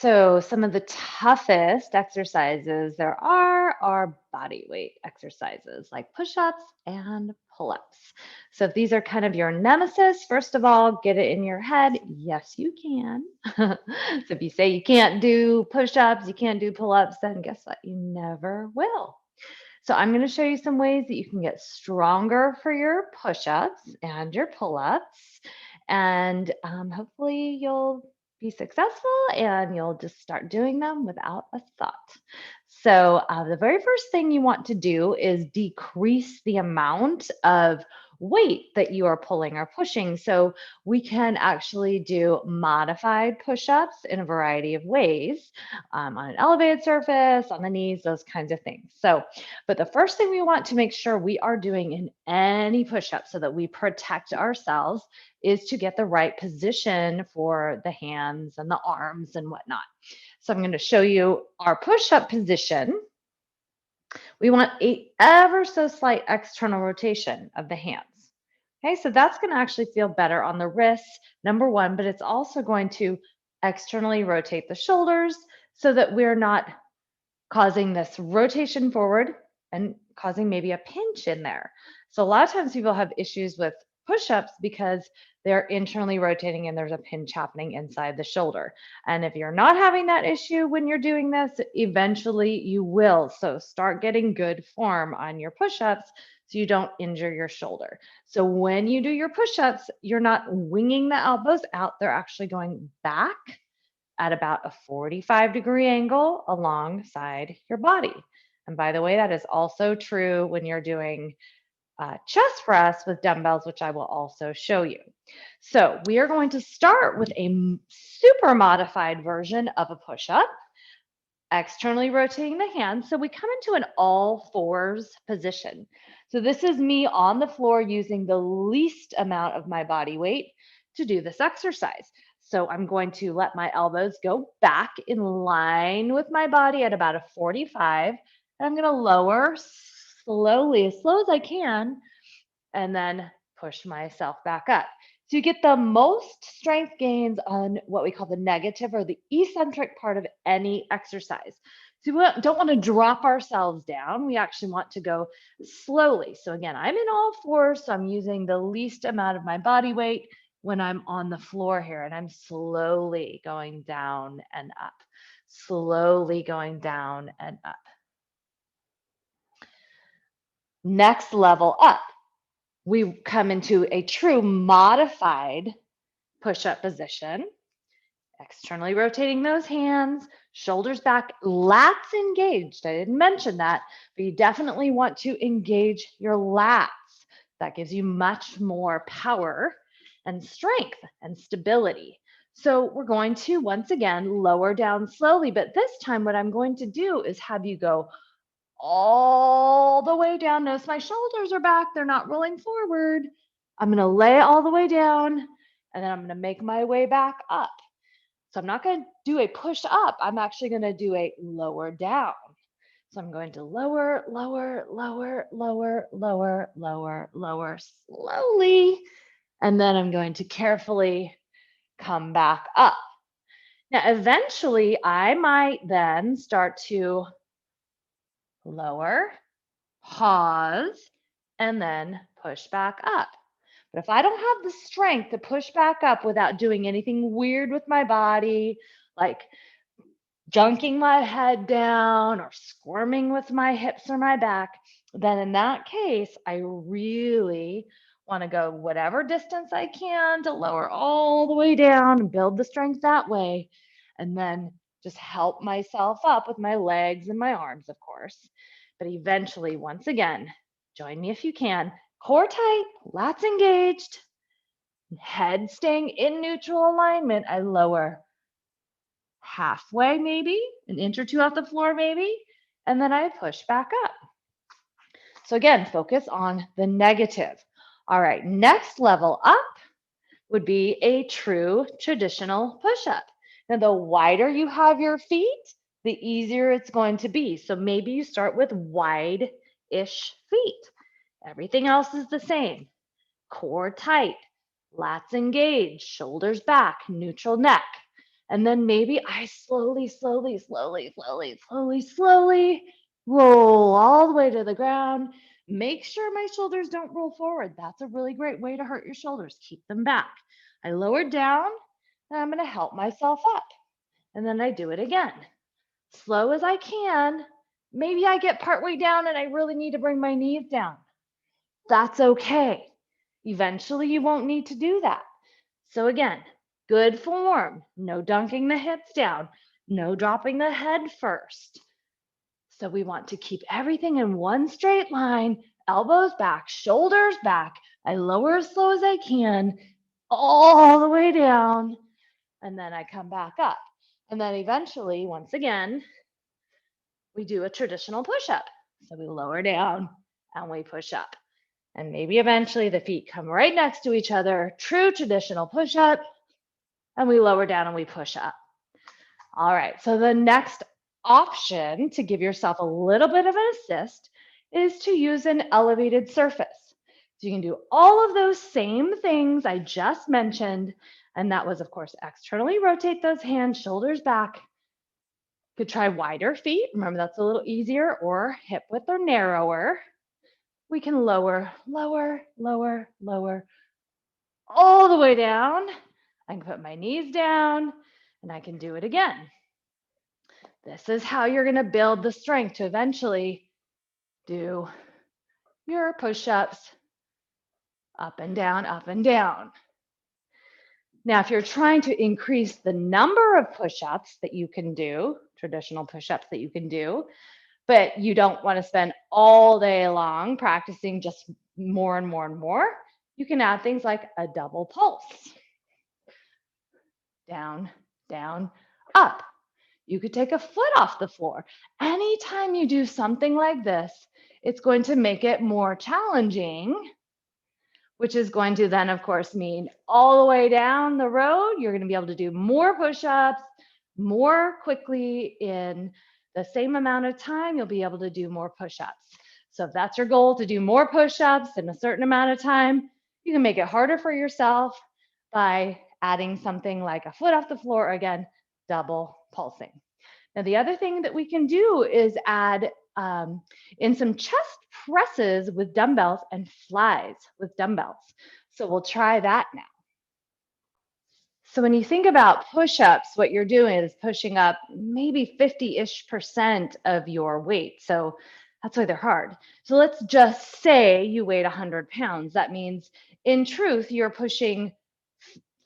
So, some of the toughest exercises there are body weight exercises like push ups and pull ups. So, if these are kind of your nemesis, first of all, get it in your head. Yes, you can. So, if you say you can't do push ups, you can't do pull ups, then guess what? You never will. So, I'm going to show you some ways that you can get stronger for your push ups and your pull ups. And hopefully, you'll be successful and you'll just start doing them without a thought. So, the very first thing you want to do is decrease the amount of weight that you are pulling or pushing. So, we can actually do modified push ups in a variety of ways on an elevated surface, on the knees, those kinds of things. So, but the first thing we want to make sure we are doing in any push up so that we protect ourselves is to get the right position for the hands and the arms and whatnot. So I'm going to show you our push up position. We want a ever so slight external rotation of the hands. Okay, so that's going to actually feel better on the wrists, number one, but it's also going to externally rotate the shoulders so that we're not causing this rotation forward and causing maybe a pinch in there. So a lot of times people have issues with push-ups because they're internally rotating and there's a pinch happening inside the shoulder. And if you're not having that issue when you're doing this, eventually you will. So start getting good form on your push-ups so you don't injure your shoulder. So when you do your push-ups, you're not winging the elbows out, they're actually going back at about a 45-degree angle alongside your body. And by the way, that is also true when you're doing chest press with dumbbells, which I will also show you. So we are going to start with a super modified version of a push-up, externally rotating the hands. So we come into an all fours position. So this is me on the floor using the least amount of my body weight to do this exercise. So I'm going to let my elbows go back in line with my body at about a 45. And I'm going to lower slowly, as slow as I can, and then push myself back up. So you get the most strength gains on what we call the negative or the eccentric part of any exercise. So we don't want to drop ourselves down. We actually want to go slowly. So again, I'm in all fours, so I'm using the least amount of my body weight when I'm on the floor here, and I'm slowly going down and up, slowly going down and up. Next level up, we come into a true modified push-up position, externally rotating those hands, shoulders back, lats engaged. I didn't mention that, but you definitely want to engage your lats. That gives you much more power and strength and stability. So we're going to, once again, lower down slowly, but this time what I'm going to do is have you go all the way down. Notice my shoulders are back. They're not rolling forward. I'm going to lay all the way down and then I'm going to make my way back up. So I'm not going to do a push up. I'm actually going to do a lower down. So I'm going to lower, lower, lower, lower, lower, lower, lower slowly. And then I'm going to carefully come back up. Now, eventually, I might then start to lower, pause, and then push back up. But if I don't have the strength to push back up without doing anything weird with my body, like junking my head down or squirming with my hips or my back, then in that case, I really want to go whatever distance I can to lower all the way down and build the strength that way. And then just help myself up with my legs and my arms, of course. But eventually, once again, join me if you can. Core tight, lats engaged, head staying in neutral alignment. I lower halfway, maybe an inch or two off the floor, maybe, and then I push back up. So again, focus on the negative. All right, next level up would be a true traditional push-up. Now, the wider you have your feet, the easier it's going to be. So maybe you start with wide-ish feet. Everything else is the same. Core tight, lats engaged, shoulders back, neutral neck. And then maybe I slowly roll all the way to the ground. Make sure my shoulders don't roll forward. That's a really great way to hurt your shoulders. Keep them back. I lower down and I'm going to help myself up. And then I do it again. Slow as I can. Maybe I get partway down and I really need to bring my knees down. That's okay. Eventually, you won't need to do that. So again, good form. No dunking the hips down. No dropping the head first. So we want to keep everything in one straight line, elbows back, shoulders back. I lower as slow as I can, all the way down, and then I come back up. And then eventually, once again, we do a traditional push-up. So we lower down and we push up. And maybe eventually the feet come right next to each other, true traditional push-up, and we lower down and we push up. All right, so the next option to give yourself a little bit of an assist is to use an elevated surface. So you can do all of those same things I just mentioned, and that was, of course, externally rotate those hands, shoulders back. Could try wider feet. Remember, that's a little easier, or hip width or narrower. We can lower, all the way down. I can put my knees down and I can do it again. This is how you're going to build the strength to eventually do your push-ups up and down, up and down. Now, if you're trying to increase the number of push-ups that you can do, traditional push-ups that you can do, but you don't want to spend all day long practicing just more and more and more, you can add things like a double pulse. Down, down, up. You could take a foot off the floor. Anytime you do something like this, it's going to make it more challenging, which is going to then, of course, mean all the way down the road, you're going to be able to do more push-ups more quickly in the same amount of time. You'll be able to do more push-ups. So if that's your goal, to do more push-ups in a certain amount of time, you can make it harder for yourself by adding something like a foot off the floor, again, double pulsing. Now, the other thing that we can do is add in some chest presses with dumbbells and flies with dumbbells. So we'll try that now. So when you think about push-ups, what you're doing is pushing up maybe 50-ish% of your weight. So that's why they're hard. So let's just say you weighed 100 pounds. That means in truth, you're pushing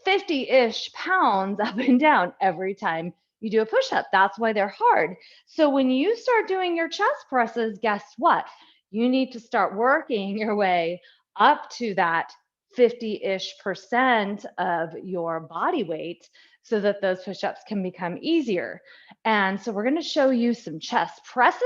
50-ish pounds up and down every time you do a push-up. That's why they're hard. So when you start doing your chest presses, guess what? You need to start working your way up to that 50-ish% of your body weight so that those push-ups can become easier. And so we're going to show you some chest presses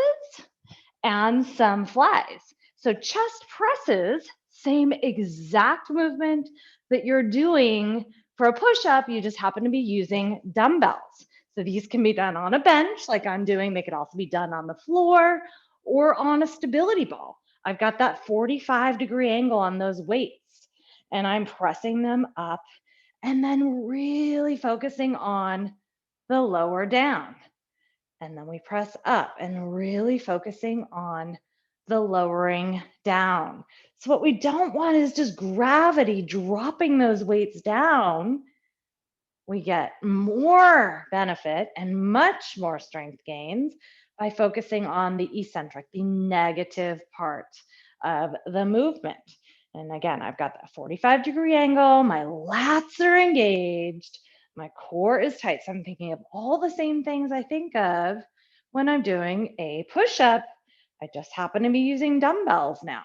and some flies. So chest presses, same exact movement that you're doing for a push-up, you just happen to be using dumbbells. So these can be done on a bench like I'm doing. They could also be done on the floor or on a stability ball. I've got that 45-degree angle on those weights and I'm pressing them up and then really focusing on the lower down. And then we press up and really focusing on the lowering down. So what we don't want is just gravity dropping those weights down. We get more benefit and much more strength gains by focusing on the eccentric, the negative part of the movement. And again, I've got that 45-degree angle, my lats are engaged, my core is tight. So I'm thinking of all the same things I think of when I'm doing a push-up. I just happen to be using dumbbells now.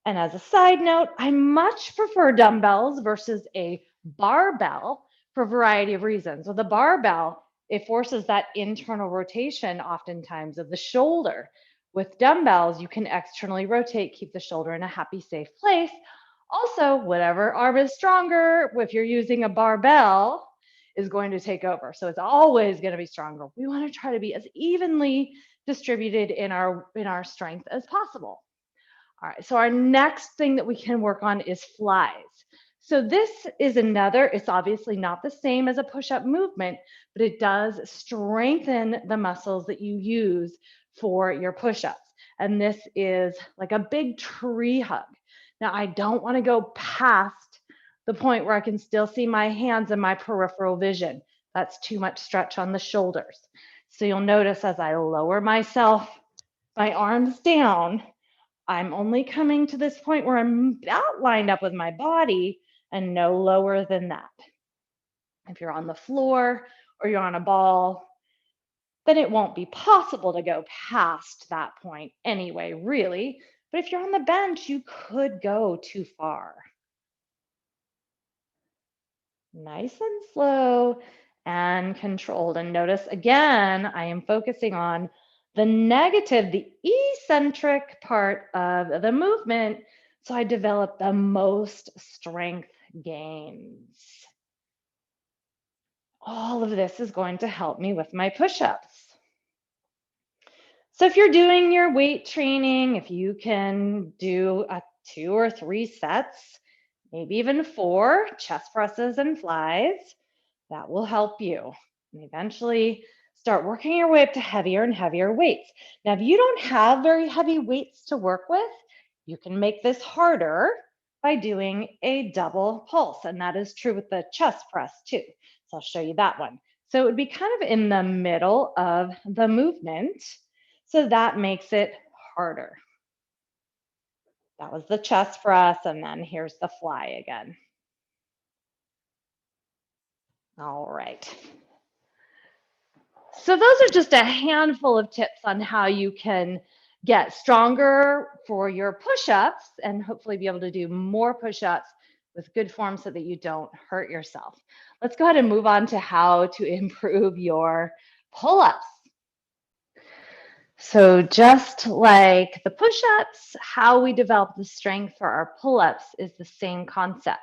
And as a side note, I much prefer dumbbells versus a barbell for a variety of reasons. With a barbell, it forces that internal rotation oftentimes of the shoulder. With dumbbells, you can externally rotate, keep the shoulder in a happy, safe place. Also, whatever arm is stronger, if you're using a barbell, is going to take over. So it's always going to be stronger. We want to try to be as evenly distributed in our strength as possible. All right, so our next thing that we can work on is flies. So this is another, it's obviously not the same as a push-up movement, but it does strengthen the muscles that you use for your push-ups. And this is like a big tree hug. Now, I don't want to go past the point where I can still see my hands and my peripheral vision. That's too much stretch on the shoulders. So you'll notice as I lower myself, my arms down, I'm only coming to this point where I'm about lined up with my body and no lower than that. If you're on the floor or you're on a ball, then it won't be possible to go past that point anyway, really. But if you're on the bench, you could go too far. Nice and slow and controlled. And notice again, I am focusing on the negative, the eccentric part of the movement. So I develop the most strength gains. All of this is going to help me with my push-ups. So if you're doing your weight training, if you can do 2 or 3 sets, maybe even 4 chest presses and flies, that will help you. And eventually start working your way up to heavier and heavier weights. Now, if you don't have very heavy weights to work with, you can make this harder by doing a double pulse. And that is true with the chest press too. So I'll show you that one. So it would be kind of in the middle of the movement. So that makes it harder. That was the chest press, and then here's the fly again. All right. So those are just a handful of tips on how you can get stronger for your push-ups and hopefully be able to do more push-ups with good form so that you don't hurt yourself. Let's go ahead and move on to how to improve your pull-ups. So just like the push-ups, how we develop the strength for our pull-ups is the same concept.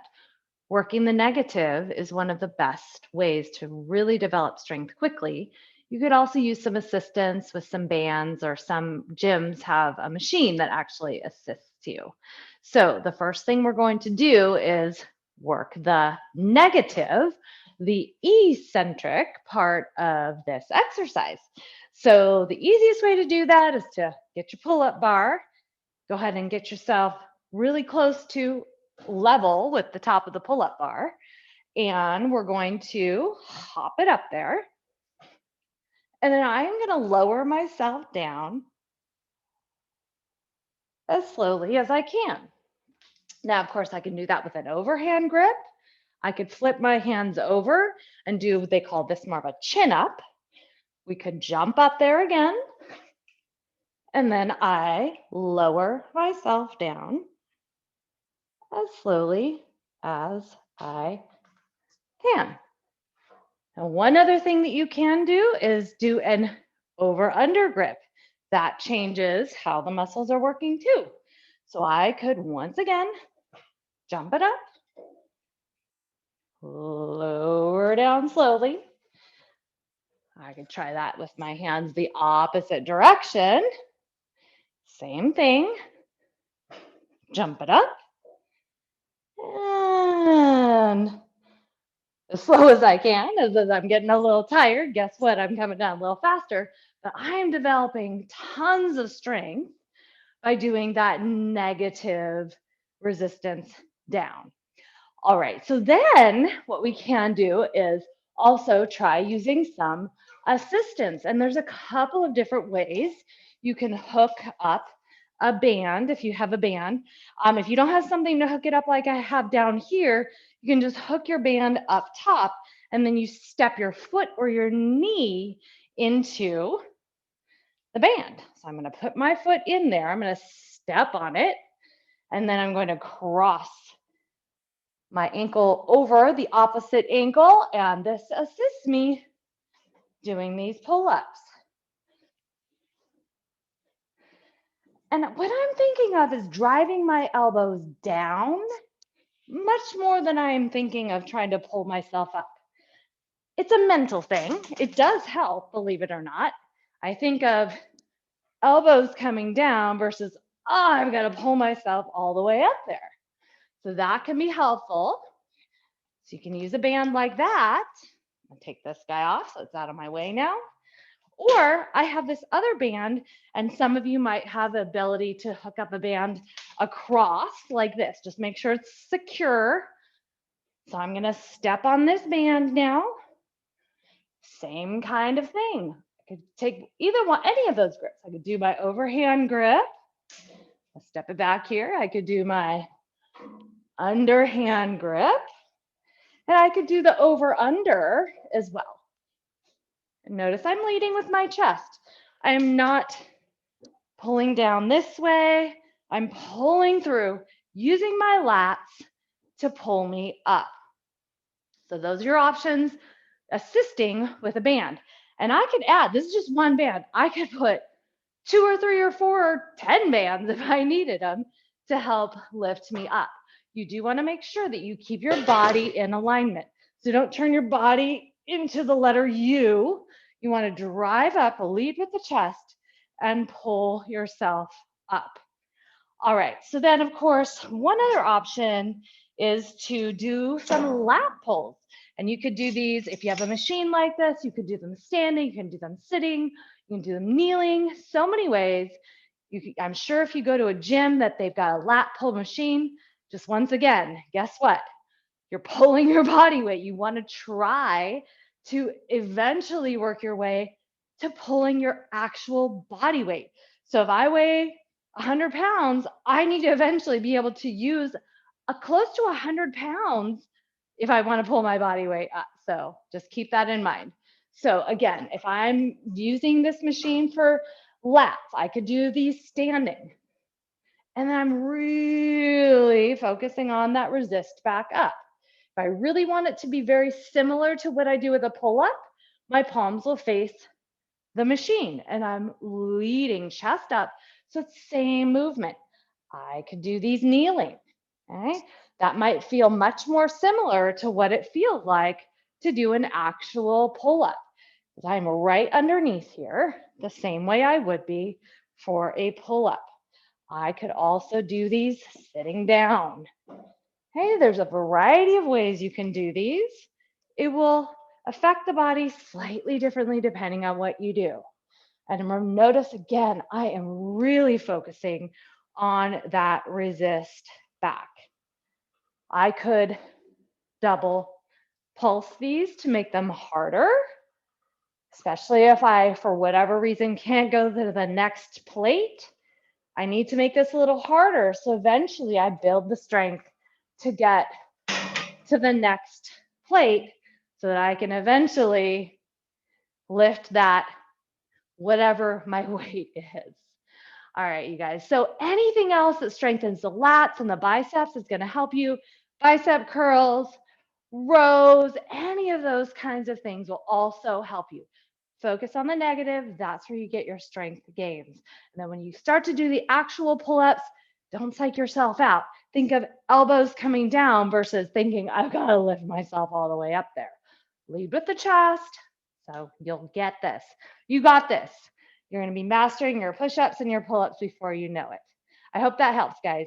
Working the negative is one of the best ways to really develop strength quickly. You could also use some assistance with some bands, or some gyms have a machine that actually assists you. So the first thing we're going to do is work the negative, the eccentric part of this exercise. So the easiest way to do that is to get your pull-up bar, go ahead and get yourself really close to level with the top of the pull-up bar. And we're going to hop it up there. And then I'm going to lower myself down as slowly as I can. Now, of course, I can do that with an overhand grip. I could flip my hands over and do what they call this more of a chin up. We could jump up there again. And then I lower myself down as slowly as I can. Now, one other thing that you can do is do an over-under grip. That changes how the muscles are working too. So I could once again jump it up, lower down slowly. I could try that with my hands the opposite direction. Same thing. Jump it up. And as slow as I can, as I'm getting a little tired, guess what? I'm coming down a little faster, but I am developing tons of strength by doing that negative resistance down. All right, so then what we can do is also try using some assistance. And there's a couple of different ways you can hook up a band if you have a band. If you don't have something to hook it up like I have down here, you can just hook your band up top and then you step your foot or your knee into the band. So I'm going to put my foot in there. I'm going to step on it, and then I'm going to cross my ankle over the opposite ankle, and this assists me doing these pull-ups. And what I'm thinking of is driving my elbows down much more than I'm thinking of trying to pull myself up. It's a mental thing. It does help, believe it or not. I think of elbows coming down versus, oh, I've got to pull myself all the way up there. So that can be helpful. So you can use a band like that. I'll take this guy off so it's out of my way now. Or I have this other band, and some of you might have the ability to hook up a band across like this. Just make sure it's secure. So I'm gonna step on this band now. Same kind of thing. I could take either one, any of those grips. I could do my overhand grip. I'll step it back here. I could do my underhand grip. And I could do the over under as well. And notice I'm leading with my chest. I'm not pulling down this way. I'm pulling through, using my lats to pull me up. So those are your options, assisting with a band. And I could add, this is just one band. I could put 2 or 3 or 4 or 10 bands if I needed them to help lift me up. You do want to make sure that you keep your body in alignment. So don't turn your body into the letter U. You want to drive up, lead with the chest, and pull yourself up. All right, so then of course, one other option is to do some lat pulls. And you could do these, if you have a machine like this, you could do them standing, you can do them sitting, you can do them kneeling, so many ways. I'm sure if you go to a gym that they've got a lat pull machine, just once again, guess what? You're pulling your body weight. You want to try to eventually work your way to pulling your actual body weight. So if I weigh 100 pounds, I need to eventually be able to use a close to 100 pounds if I want to pull my body weight up. So just keep that in mind. So again, if I'm using this machine for lats, I could do these standing. And then I'm really focusing on that resist back up. If I really want it to be very similar to what I do with a pull-up, my palms will face the machine and I'm leading chest up. So it's same movement. I could do these kneeling, okay? That might feel much more similar to what it feels like to do an actual pull-up. I'm right underneath here, the same way I would be for a pull-up. I could also do these sitting down. Hey, there's a variety of ways you can do these. It will affect the body slightly differently depending on what you do. And notice again, I am really focusing on that resist back. I could double pulse these to make them harder, especially if I, for whatever reason, can't go to the next plate. I need to make this a little harder. So eventually I build the strength to get to the next plate so that I can eventually lift that, whatever my weight is. All right, you guys. So anything else that strengthens the lats and the biceps is going to help you. Bicep curls, rows, any of those kinds of things will also help you. Focus on the negative. That's where you get your strength gains. And then when you start to do the actual pull-ups, don't psych yourself out. Think of elbows coming down versus thinking, I've got to lift myself all the way up there. Lead with the chest. So you'll get this. You got this. You're going to be mastering your push-ups and your pull-ups before you know it. I hope that helps, guys.